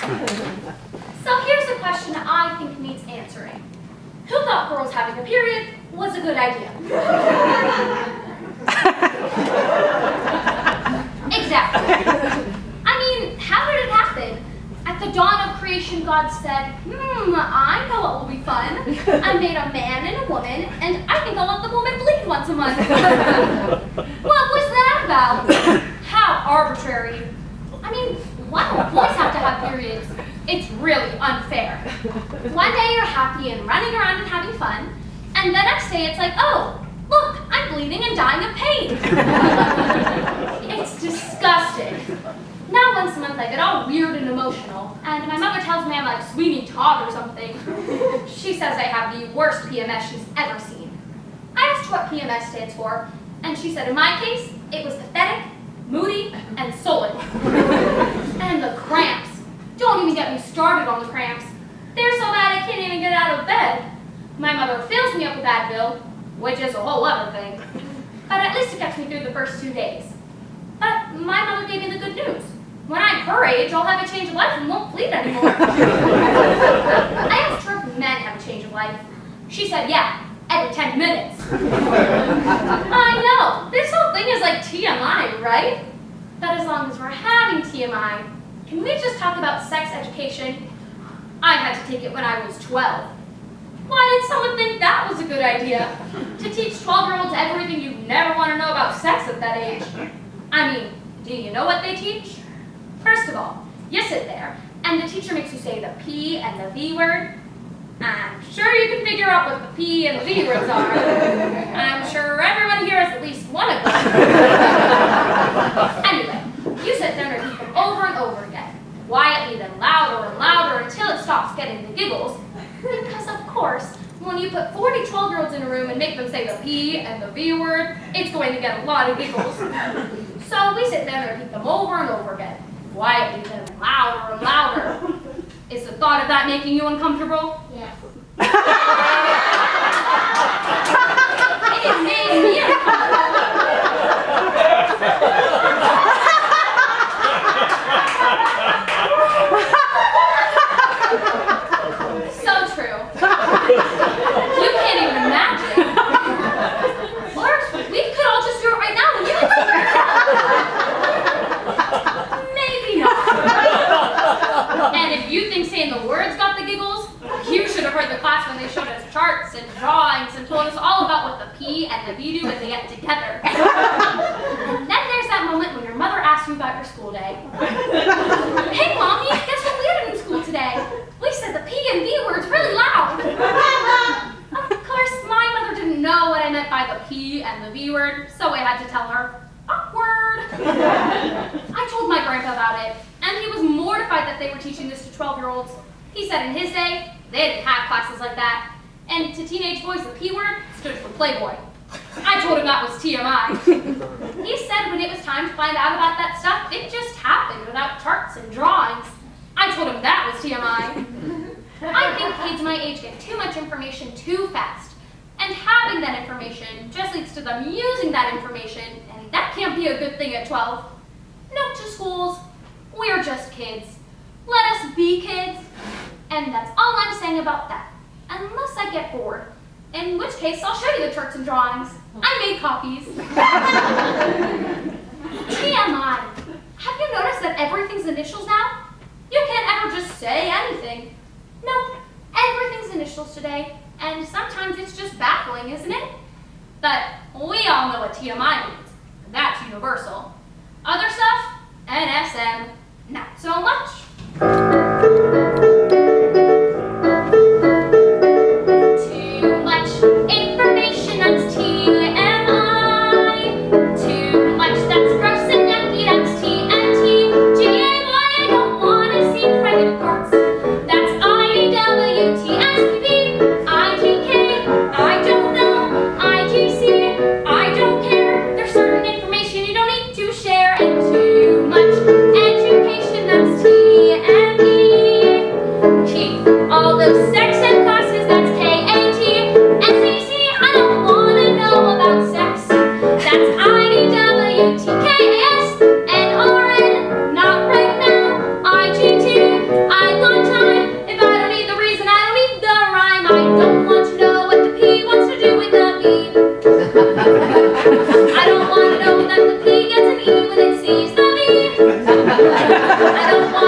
So here's a question I think needs answering. Who thought girls having a period was a good idea? Exactly. I mean, how did it happen? At the dawn of creation, God said, I know what will be fun. I made a man and a woman, and I think I'll let the woman bleed once a month. What was that about? How arbitrary. I mean, why don't boys have to have periods? It's really unfair. One day you're happy and running around and having fun, and the next day it's like, oh, look, I'm bleeding and dying of pain. It's disgusting. Now once a month I get all weird and emotional, and my mother tells me I'm like Sweeney Todd or something. She says I have the worst PMS she's ever seen. I asked what PMS stands for, and she said in my case, it was pathetic, moody, and sullen. And the cramps. Don't even get me started on the cramps. They're so bad I can't even get out of bed. My mother fills me up with Advil, which is a whole other thing. But at least it gets me through the first 2 days. But my mother gave me the good news. When I'm her age, I'll have a change of life and won't bleed anymore. I asked her if men have a change of life. She said, yeah, every 10 minutes. I know, this whole thing is like TMI, right? But as long as we're having TMI, can we just talk about sex education? I had to take it when I was 12. Why did someone think that was a good idea? To teach 12-year-olds everything you never want to know about sex at that age. I mean, do you know what they teach? First of all, you sit there, and the teacher makes you say the P and the V word. I'm sure you can figure out what the P and the V words are. I'm sure everyone here has at least one of them. Anyway, you sit there and repeat them over and over again, quietly then louder and louder until it stops getting the giggles. Because of course, when you put 40 12-year-olds in a room and make them say the P and the V word, it's going to get a lot of giggles. So we sit there and repeat them over and over again, quietly then louder and louder. Is the thought of that making you uncomfortable? Yes. It made me uncomfortable. So true. You can't even imagine. Or we could all just do it right now and you can see it. Maybe not. And if you think saying the words got the giggles, you should have heard the class when they showed us charts and drawings and told us all about what the P and the V do when they get together. And then there's that moment when your mother asks you about your school day. Hey, Mommy, guess what we did in school today? We said the P and V words really loud. Of course, my mother didn't know what I meant by the P and the V word, so I had to tell her, awkward. I told my grandpa about it, and he was mortified that they were teaching this to 12-year-olds. He said in his day, they didn't have classes like that. And to teenage boys, the P word stood for Playboy. I told him that was TMI. He said when it was time to find out about that stuff, it just happened without charts and drawings. I told him that was TMI. I think kids my age get too much information too fast. And having that information just leads to them using that information, and that can't be a good thing at 12. Note to schools, we're just kids. Let us be kids. And that's all I'm saying about that. Unless I get bored. In which case, I'll show you the charts and drawings. I made copies. TMI. Have you noticed that everything's initials now? You can't ever just say anything. Nope. Everything's initials today. And sometimes it's just baffling, isn't it? But we all know what TMI means. That's universal. Other stuff? NSM. Not so much. Too much information, that's TMI. Too much, that's gross and yucky, that's TNT. GAY, I don't want to see private parts. That's IDW, TSPP, IDK, I don't know, IGC, I don't care. There's certain information you don't need to share, and too much education, that's TMI. I don't want